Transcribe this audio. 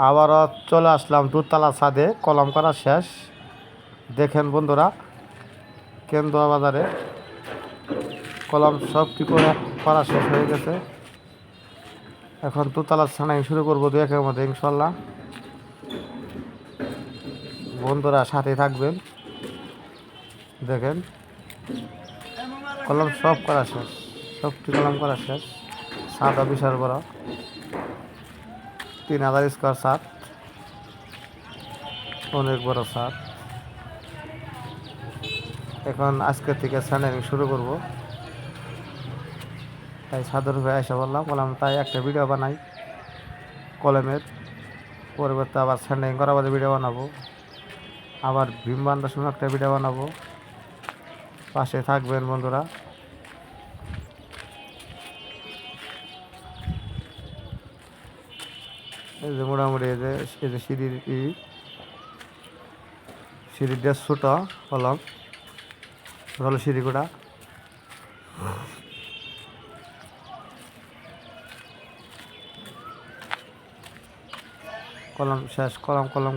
আবারও চলে আসলাম দূরতলা ছাদে, কলম করা শেষ। দেখেন বন্ধুরা, কেন্দুয়া বাজারে কলম সব কি করে করা শেষ হয়ে গেছে। এখন দোতলা ছানাই শুরু করবো 2-1 মধ্যে ইনশাল্লাহ। বন্ধুরা সাথে থাকবেন। দেখেন কলম সব করা শেষ, সবটি কলম করা শেষ। ছাদও বিশাল বড়, 3000 স্কোয়ার ছাদ, অনেক বড় ছাদ। এখন আজকের থেকে স্যান্ডারিং শুরু করব, তাই ছাদের উপরে এসে বললাম তাই একটা ভিডিও বানাই কলমের। পরবর্তী আবার স্যান্ডারিং করা বাদে ভিডিও বানাবো, আবার ভীম বান্ধার সময় একটা ভিডিও বানাবো। পাশে থাকবেন বন্ধুরা। এই যে মোটামুটি এই যে সিঁড়ির ড্রেস ছোট কলম হলো সিঁড়িগুড়া। কলম শেষ, কলম